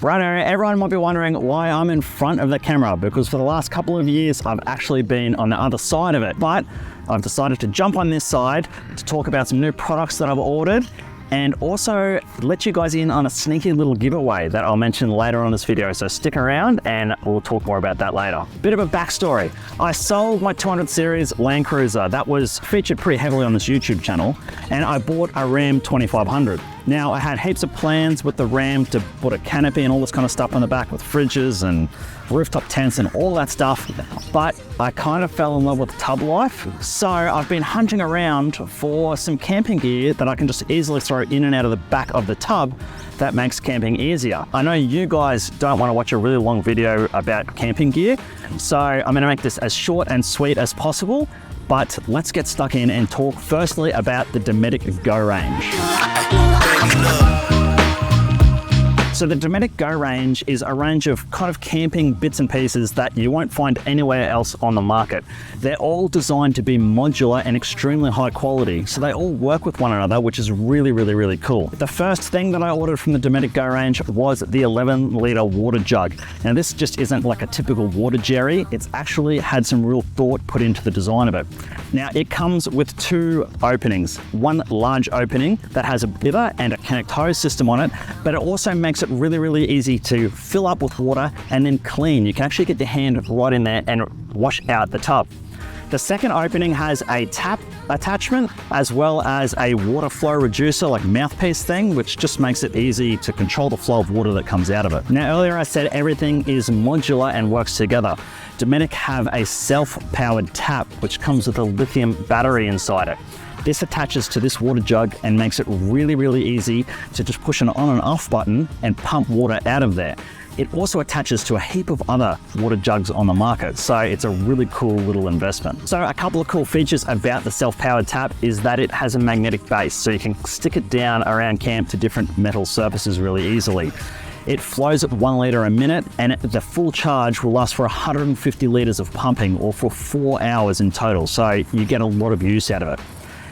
Righto, everyone might be wondering why I'm in front of the camera, because for the last couple of years I've actually been on the other side of it, but I've decided to jump on this side to talk about some new products that I've ordered and also let you guys in on a sneaky little giveaway that I'll mention later on this video. So stick around and we'll talk more about that later. Bit of a backstory. I sold my 200 series Land Cruiser that was featured pretty heavily on this YouTube channel, and I bought a Ram 2500. Now I had heaps of plans with the Ram to put a canopy and all this kind of stuff on the back with fridges and rooftop tents and all that stuff, but I kind of fell in love with tub life. So I've been hunting around for some camping gear that I can just easily throw in and out of the back of the tub that makes camping easier. I know you guys don't want to watch a really long video about camping gear, so I'm going to make this as short and sweet as possible, but let's get stuck in and talk firstly about the Dometic GO Range. So the Dometic GO Range is a range of kind of camping bits and pieces that you won't find anywhere else on the market. They're all designed to be modular and extremely high quality, so they all work with one another, which is really cool. The first thing that I ordered from the Dometic GO Range was the 11-litre water jug. Now this just isn't like a typical water jerry, it's actually had some real thought put into the design of it. Now it comes with two openings, one large opening that has a bitter and a connect hose system on it, but it also makes it really easy to fill up with water and then clean. You can actually get your hand right in there and wash out the tub. The second opening has a tap attachment as well as a water flow reducer, like mouthpiece thing, which just makes it easy to control the flow of water that comes out of it. Now earlier I said everything is modular and works together. Dometic have a self-powered tap which comes with a lithium battery inside it. This attaches to this water jug and makes it really easy to just push an on and off button and pump water out of there. It also attaches to a heap of other water jugs on the market, so it's a really cool little investment. So a couple of cool features about the self-powered tap is that it has a magnetic base, so you can stick it down around camp to different metal surfaces really easily. It flows at 1 litre a minute, and the full charge will last for 150 litres of pumping, or for 4 hours in total, so you get a lot of use out of it.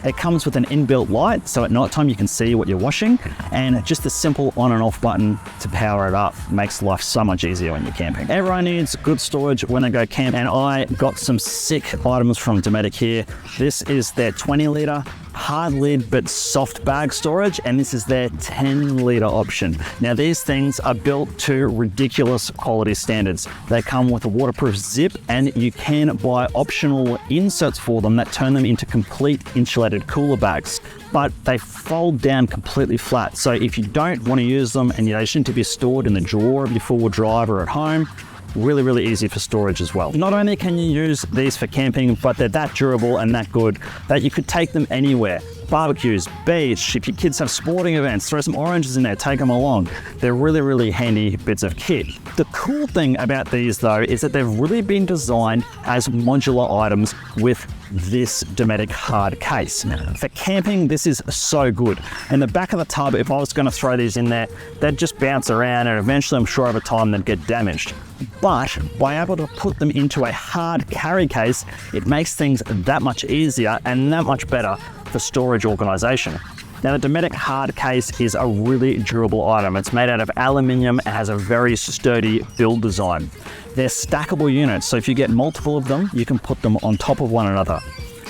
It comes with an inbuilt light, so at night time you can see what you're washing, and just a simple on and off button to power it up makes life so much easier when you're camping. Everyone needs good storage when they go camp, and I got some sick items from Dometic here. This is their 20-litre hard lid but soft bag storage, and this is their 10-litre option. Now these things are built to ridiculous quality standards. They come with a waterproof zip, and you can buy optional inserts for them that turn them into complete insulated cooler bags, but they fold down completely flat. So if you don't want to use them and they just need to be stored in the drawer of your four-wheel drive or at home, really easy for storage as well. Not only can you use these for camping, but they're that durable and that good that you could take them anywhere. Barbecues, beach, if your kids have sporting events, throw some oranges in there, take them along. They're really handy bits of kit. The cool thing about these though is that they've really been designed as modular items with this Dometic hard case. For camping, this is so good. In the back of the tub, if I was going to throw these in there, they'd just bounce around, and eventually I'm sure over time they'd get damaged. But by able to put them into a hard carry case, it makes things that much easier and that much better for storage organization. Now the Dometic hard case is a really durable item. It's made out of aluminium and has a very sturdy build design. They're stackable units, so if you get multiple of them, you can put them on top of one another.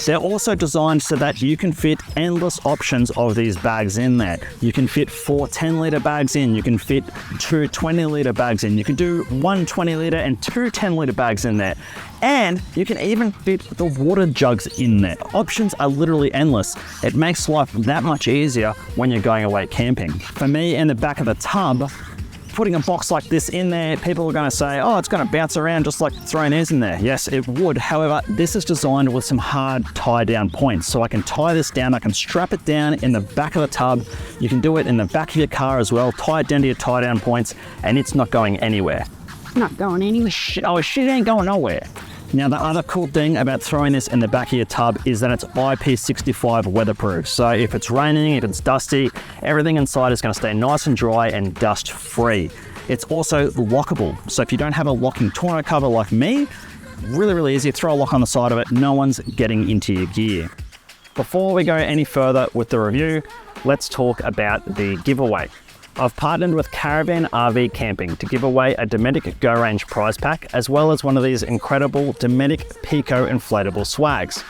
They're also designed so that you can fit endless options of these bags in there. You can fit 4 10-litre bags in, you can fit 2 20-litre bags in, you can do 1 20-litre and 2 10-litre bags in there. And you can even fit the water jugs in there. Options are literally endless. It makes life that much easier when you're going away camping. For me, in the back of the tub, putting a box like this in there, people are going to say, oh, it's going to bounce around just like throwing these in there. Yes, it would. However, this is designed with some hard tie down points. So I can tie this down, I can strap it down in the back of the tub. You can do it in the back of your car as well, tie it down to your tie down points, and it's not going anywhere. Not going anywhere. Shit ain't going nowhere. Now, the other cool thing about throwing this in the back of your tub is that it's IP65 weatherproof. So if it's raining, if it's dusty, everything inside is going to stay nice and dry and dust free. It's also lockable. So if you don't have a locking tonneau cover like me, really easy, throw a lock on the side of it, no one's getting into your gear. Before we go any further with the review, let's talk about the giveaway. I've partnered with Caravan RV Camping to give away a Dometic GO Range prize pack, as well as one of these incredible Dometic Pico inflatable swags.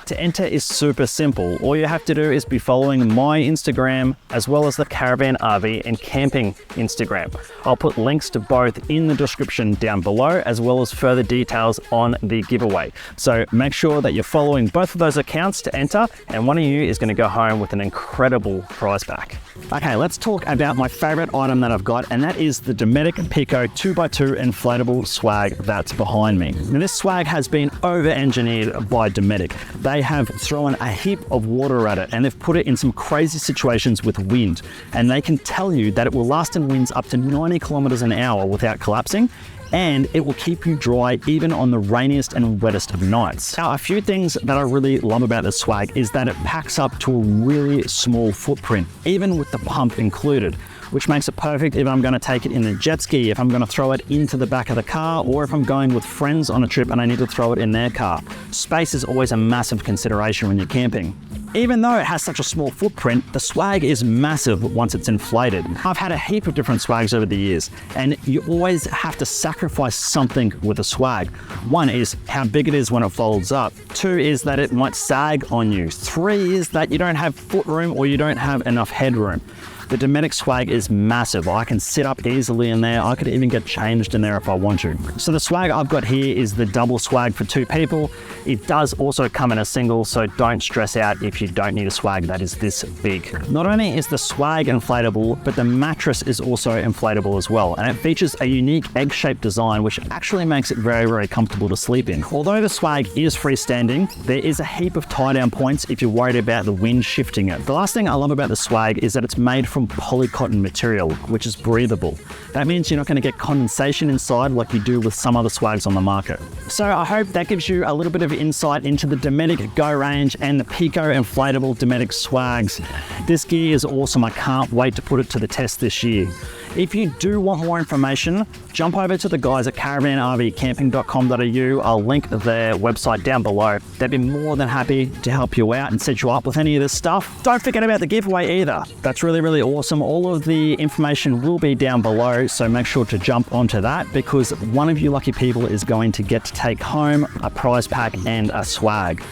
To enter is super simple. All you have to do is be following my Instagram as well as the Caravan RV and Camping Instagram. I'll put links to both in the description down below, as well as further details on the giveaway. So make sure that you're following both of those accounts to enter, and one of you is going to go home with an incredible prize pack. Okay, let's talk about my favorite item that I've got, and that is the Dometic Pico 2x2 inflatable swag that's behind me. Now, this swag has been over-engineered by Dometic. They have thrown a heap of water at it, and they've put it in some crazy situations with wind, and they can tell you that it will last in winds up to 90 kilometers an hour without collapsing, and it will keep you dry even on the rainiest and wettest of nights. Now, a few things that I really love about this swag is that it packs up to a really small footprint, even with the pump included, which makes it perfect if I'm going to take it in the jet ski, if I'm going to throw it into the back of the car, or if I'm going with friends on a trip and I need to throw it in their car. Space is always a massive consideration when you're camping. Even though it has such a small footprint, the swag is massive once it's inflated. I've had a heap of different swags over the years, and you always have to sacrifice something with a swag. One is how big it is when it folds up. Two is that it might sag on you. Three is that you don't have foot room or you don't have enough headroom. The Dometic swag is massive. I can sit up easily in there. I could even get changed in there if I want to. So the swag I've got here is the double swag for 2 people. It does also come in a single, so don't stress out if you don't need a swag that is this big. Not only is the swag inflatable, but the mattress is also inflatable as well. And it features a unique egg-shaped design, which actually makes it very, very comfortable to sleep in. Although the swag is freestanding, there is a heap of tie-down points if you're worried about the wind shifting it. The last thing I love about the swag is that it's made from polycotton material, which is breathable. That means you're not going to get condensation inside like you do with some other swags on the market. So I hope that gives you a little bit of insight into the Dometic GO Range and the Pico inflatable Dometic swags. This gear is awesome. I can't wait to put it to the test this year. If you do want more information, jump over to the guys at caravanrvcamping.com.au. I'll link their website down below. They'd be more than happy to help you out and set you up with any of this stuff. Don't forget about the giveaway either. That's really, really awesome. All of the information will be down below, so make sure to jump onto that, because one of you lucky people is going to get to take home a prize pack and a swag.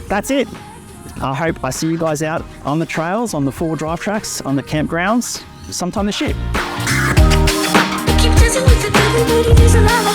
That's it. I hope I see you guys out on the trails, on the 4-wheel drive tracks, on the campgrounds sometime this year. Keep dancing with the devil, but it is a lot of